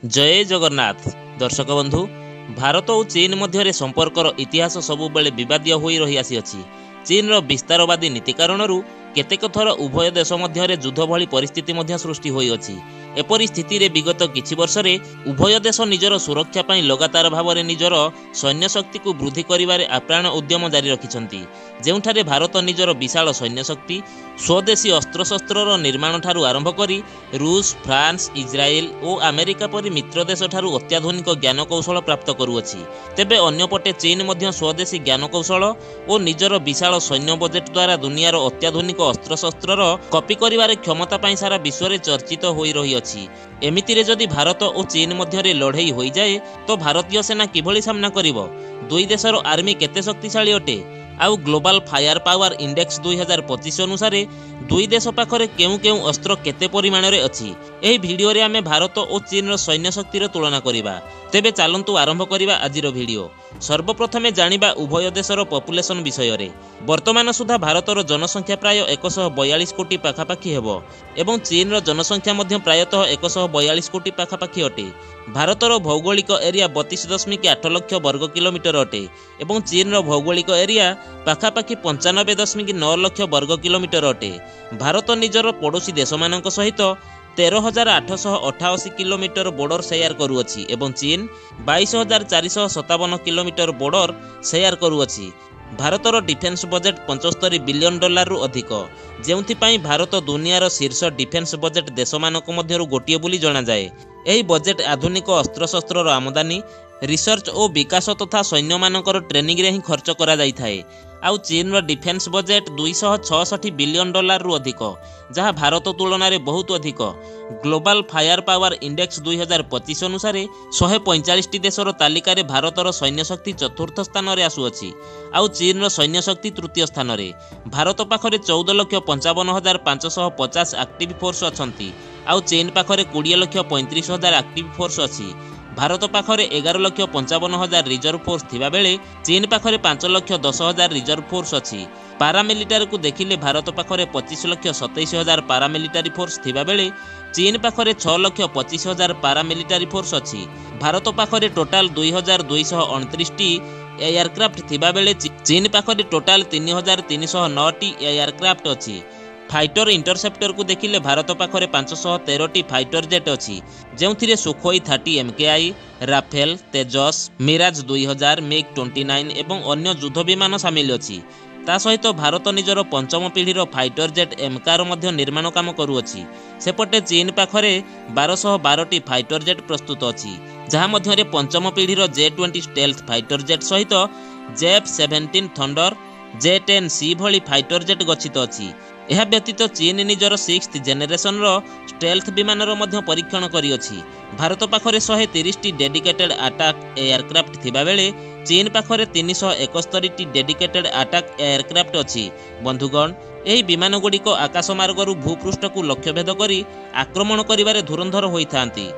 जय जगन्नाथ दर्शक बंधु। भारत और चीन मध्य संपर्कर इतिहास सबुबले विवादीय हो रही आसी। चीन विस्तारवादी नीति कारण केतेक थर उभय देश मध्य युद्ध भली परिस्थिति सृष्टि होइअछि। एपरि स्थिति रे विगत किछि वर्ष रे उभय देश निजर सुरक्षा पाई लगातार भाव में निजर सैन्य शक्ति को वृद्धि करिवारे आप्राण उद्यम जारी रखिछन्ति। जेउठारे भारत निजर विशाल सैन्य शक्ति स्वदेशी अस्त्रशस्त्र निर्माण ठारू आरंभ करी रूस, फ्रांस, इज्राएल और अमेरिका परि मित्र देश ठारू अत्याधुनिक ज्ञान कौशल प्राप्त करुअछि। तेबे अन्यपटे चीन मध्य स्वदेशी ज्ञान कौशल और निजर विशाल सैन्य बजेट द्वारा दुनियार अत्याधुनिक अस्त्रशस्त्र कॉपी करिवारे क्षमता पाई सारा विश्व रे चर्चित होई रही अछि। एमितिरे जदि भारत और चीन मध्य लड़ई हो जाए तो भारतीय सेना किभली सामना करिवो? दुई देशर आर्मी केते शक्तिशाली अटे? आउ ग्लोबल फायर पावर इंडेक्स 2025 अनुसार दुई देश पाखरे केउ केउ अस्त्र केते परिमाण रे अछि? एही भिडियो रे आमे भारत और चीन सैन्य शक्तिर तुलना करिबा। तेबे चालंतु आरंभ करिबा आजिर भिडियो। सर्वप्रथमे जानिबा उभय देशर पॉपुलेशन विषय रे। वर्तमान सुधा भारतर जनसंख्या प्राय 142 कोटी पाखापाखी हेबो एवं चीन रो जनसंख्या मध्य प्रायतः 142 कोटी पाखापाखी अटे। भारतर भौगोलिक एरिया 32.8 लाख वर्ग किलोमीटर अटे एवं चीन रो भौगोलिक एरिया पाखापाखी 95.9 लाख वर्ग किलोमीटर अटे। भारत निजर पड़ोशी देश मानक सहित 13,888 किलोमीटर बोर्डर शेयर करुअछि एवं चीन 22,457 किलोमीटर बोर्डर शेयर करुअछि। भारतर डिफेन्स बजेट $75 बिलियन रु अधिक, जेउथिपाई भारत दुनियार शीर्ष डिफेन्स बजेट देश मानक मध्यरु गोटिए बोली जणा जाए। एही बजेट आधुनिक अस्त्रशस्त्र आमदानी, रिसर्च और विकास तथा सैन्य मानकर ट्रेनिंग रे ही खर्च करा जाई थाए। आउ चीन रो डिफेन्स बजेट $266 बिलियन रु अधिक, जहाँ भारत तुलन में बहुत अधिक। ग्लोबल फायर पावर इंडेक्स 2025 अनुसार 145 देशर तालिकार भारतर सैन्य शक्ति चतुर्थ स्थान रे आसुअछि। आउ चीन रो सैन्य शक्ति तृतीय स्थान रे। भारत पाखरे 14,55,550 एक्टिव फोर्स अछंती। आउ चीन पाखरे 20,35,000 एक्टिव फोर्स अछि। भारत पाखरे 11,55,000 रिजर्व फोर्स थिबा बेले चीन पाखरे 5,10,000 रिजर्व फोर्स अछि। पारामिलिटारी को देखिले भारत पाखरे 25,27,000 पारामिलिटारी फोर्स थिबा बेले चीन पाखरे 6,25,000 पारामिलिटारी फोर्स अछि। भारत पाखरे टोटाल 2,229 टी एयरक्राफ्ट थिबा बेले चीन पाखरे टोटाल 3,309 टी एयरक्राफ्ट अछि। फाइटर इंटरसेप्टर को देखिले भारत पाखरे 513 टी फाइटर जेट अछि, जेउथिरे सुखोई 30 MKI, राफेल, तेजस, मिराज 2000, मिग-29 एवं अन्य युद्ध विमान सामिल अछि। ता सहित भारत निजर पंचम पीढ़ीर फाइटर जेट एमकार मध्य निर्माण काम करुअछि। सेपटे चीन पाखरे 1212 टी फाइटर जेट प्रस्तुत अछि, जहाँ मध्य पंचम पीढ़ीर J-20 स्टेल्थ फाइटर जेट सहित J-17 थंडर, J-10C भली फाइटर जेट गच्छित अछि। यह व्यतीत चीन निजर 6th जेनेरेशन रो स्टेल्थ विमान मध्य परीक्षण करिअछि। भारत पाखरे 130 टी डेडिकेटेड अटैक एयरक्राफ्ट थिबा बेले चीन पाखरे 371 टी डेडिकेटेड अटैक एयरक्राफ्ट अछि। बंधुगण, एही विमान गुड़िक आकाश मार्गरु भूपृष्ठ को लक्ष्यभेद करी आक्रमण करिवारे धुरंधर होइथांती।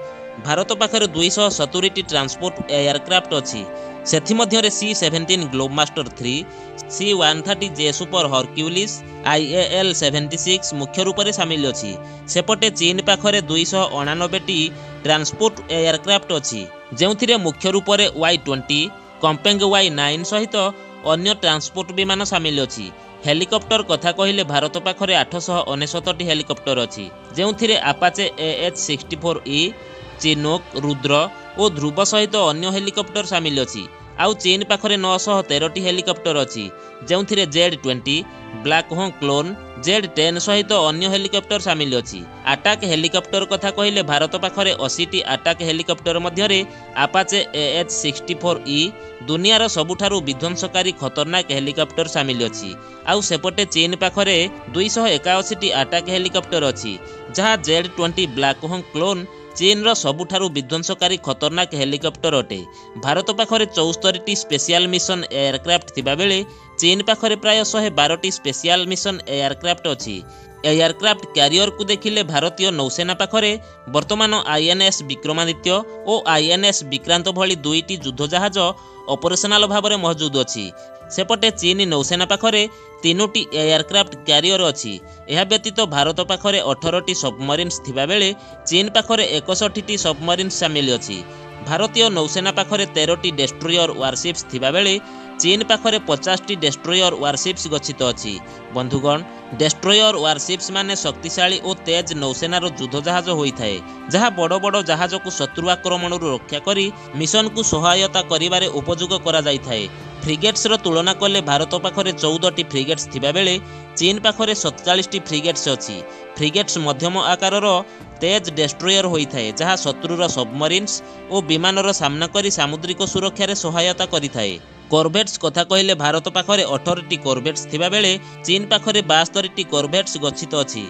भारत पाखरे 270 टी ट्रांसपोर्ट एयरक्राफ्ट अछि। सेथि मध्यरे C-17 ग्लोबमास्टर 3, C-130 जे सुपर हरक्यूलिस, IAL-76 मुख्य रूप से सामिल अछि। सेपटे चीन पाखरे 289 टी ट्रांसपोर्ट एयरक्राफ्ट अछि, जेउथिरे मुख्य रूप से Y-20, कंपेंग Y-9 सहित अन्य ट्रांसपोर्ट विमान सामिल अछि। हेलिकॉप्टर कथा कहिले भारत पाखरे 869 टी हेलिकॉप्टर अछि, जेउथिरे अपाचे AH-64E, चिनूक, रुद्र और ध्रुव सहित अन्य हेलिकॉप्टर सामिल अछि। आउ चीन पाखरे 913 टी हेलिकॉप्टर अछि, जेउथिरे Z-20, ब्लैक होक क्लोन, Z-10 सहित अन्य हेलिकॉप्टर सामिल अछि। अटैक हेलिकॉप्टर कथा कहिले भारत पाखरे 80 टी अटैक हेलिकॉप्टर मध्यरे अपाचे AH-64E दुनियार सबुठारु विध्वंसकारी खतरनाक हेलिकॉप्टर सामिल अछि। आउ सेपटे चीन पाखरे 281 टी अटैक हेलिकॉप्टर अछि, जहाँ Z-20 ब्लैक होक क्लोन चीन रो सबुठारु विध्वंसकारी खतरनाक हेलिकॉप्टर अटे। भारत पाखरे 74 टी स्पेशल मिशन एयरक्राफ्ट थिबा बेले चीन पाखरे प्राय 112टी स्पेशल मिशन एयरक्राफ्ट अछि। एयरक्राफ्ट क्यारियर को देखिले भारतीय नौसेना पाखरे वर्तमान आईएनएस विक्रमादित्य और आईएनएस विक्रांत भली दुईटी युद्ध जहाज ऑपरेशनल भाव में मौजूद अछि। सेपटे चीन नौसेना पाखरे 3टी एयरक्राफ्ट क्यारियर अछि। यह व्यतीत भारत पाखरे 18टी सबमरीन्स थिबा बेले चीन पाखरे 61टी सबमरीन्स शामिल अछि। भारतीय नौसेना पाखरे 13टी डेस्ट्रॉयर वारशिप्स थिबा बेले चीन पाखरे 50टी डेस्ट्रॉयर वारशिप्स गच्छित अछि। बंधुगण, डेस्ट्रॉयर वारशिप्स माने शक्तिशाली और तेज नौसेनार युद्ध जहाज होइथाए, जहा बड़ बड़ जहाज को शत्रु आक्रमण रक्षा करी मिशन को सहायता करिबारे उपयोग करा जाइथाए। फ्रिगेट्स रो तुलना कले भारत पाखरे 14टी फ्रिगेट्स थिबा बेले चीन पाखरे 47टी फ्रिगेट्स अछि। फ्रिगेट्स मध्यम आकारर तेज डेस्ट्रॉयर होइथाए, जहा शत्रुर सबमरीन्स और विमानर सामना करी सामुद्रिक सुरक्षा रे सहायता करिथाए। कॉर्वेट्स कथा कहले भारत पाखरे 18टी कॉर्वेट्स थिबा बेले चीन पाखरे 72टी कॉर्वेट्स गच्छित अछि।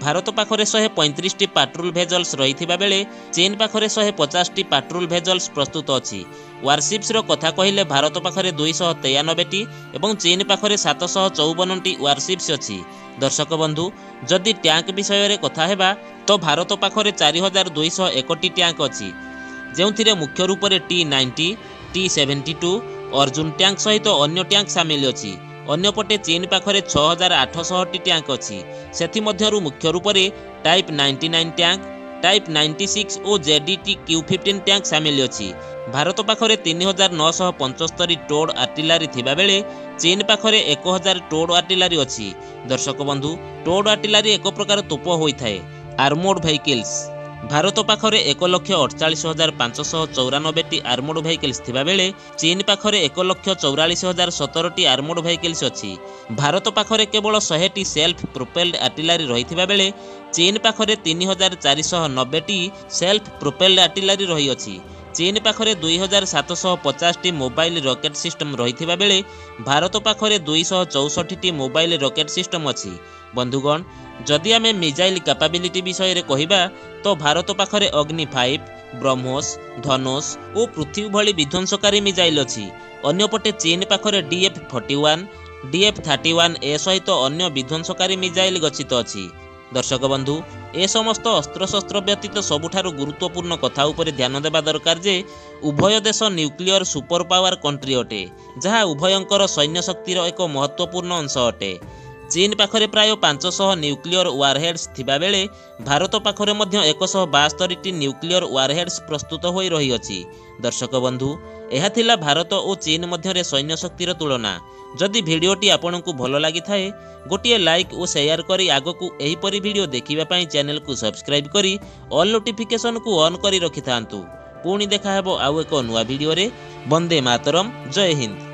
भारत पाखरे 135टी पाट्रोल भेजल्स रहिथिबा बेले चीन पाखरे 150टी पाट्रोल भेजल्स प्रस्तुत अछि। वारशिप्स रो कथा कहले भारत पाखरे 293टी एवं चीन पाखरे 754टी वारशिप्स अछि। दर्शक बंधु, जदि टैंक विषय रे कथा हेबा तो भारत पाखरे 4201टी टैंक अछि, जेउथिरे मुख्य रूप रे T-90, T-72 अर्जुन टैंक सहित अन्य टैंक शामिल अछि। अन्यपटे चीन पाखरे 6800टी टैंक अछि। सेथि मध्यरु मुख्य रूप रे टाइप 99 टैंक, टाइप 96 और JDT Q15 टैंक शामिल अछि। भारत पाखरे 3975 टोड आर्टिलरी थिबा बेले चीन पाखरे 1000 टोड आर्टिलरी अछि। दर्शक बंधु, टोड आर्टिलरी एक प्रकार तोप होइथाए। आर्मोर्ड व्हीकल्स भारत पाखरे 1,48,594टी आर्मोर्ड व्हीकल्स थिबा बेले चीन पाखरे 1,44,017टी आर्मोर्ड व्हीकल्स अछि। भारत पाखरे केवल 100टी सेल्फ प्रोपेल्ड आर्टिलरी रहिथिबा बेले चीन पाखरे 3,490टी सेल्फ प्रोपेल्ड आर्टिलरी रही अछि। चीन पाखरे 2,750टी मोबाइल रॉकेट सिस्टम रहिथिबा बेले भारत पाखरे 264टी मोबाइल रॉकेट सिस्टम अछि। बंधुगण, जदि आमे मिसाइल कैपेबिलिटी विषय रे कहिबा तो भारत पाखरे अग्नि 5, ब्रह्मोस, धनुष और पृथ्वी भली विध्वंसकारी मिसाइल अछि। अन्यपटे चीन पाखरे DF-41, DF-31A सहित अन्य विध्वंसकारी मिसाइल गच्छित अछि। दर्शक बंधु, ए समस्त अस्त्रशस्त्र व्यतीत सबुठारु गुरुत्वपूर्ण कथा उपरे ध्यान देबा दरकार जे उभय देश न्यूक्लियर सुपर पावर कंट्री अटे, जहा उभयंकर सैन्य शक्तिर एक महत्वपूर्ण अंश अटे। चीन पाखरे प्राय 500 न्यूक्लियर वारहेड्स थिबा बेले भारत पाखरे मध्य 172टी न्यूक्लियर वारहेड्स प्रस्तुत होई रही अछि। दर्शक बंधु, एहा थिला भारत और चीन मध्य सैन्य शक्तिर तुलना। जदि भिडियोटी आपनकु भलो लागि थाए गोटिए लाइक और शेयर करी आगकु एही परी भिडियो देखिबा पई चैनल को सब्सक्राइब करी ऑल नोटिफिकेशन को ऑन करी रखिथांतु। पुणी देखा हेबो आउ एक नुवा भिडियो रे। वंदे मातरम। जय हिंद।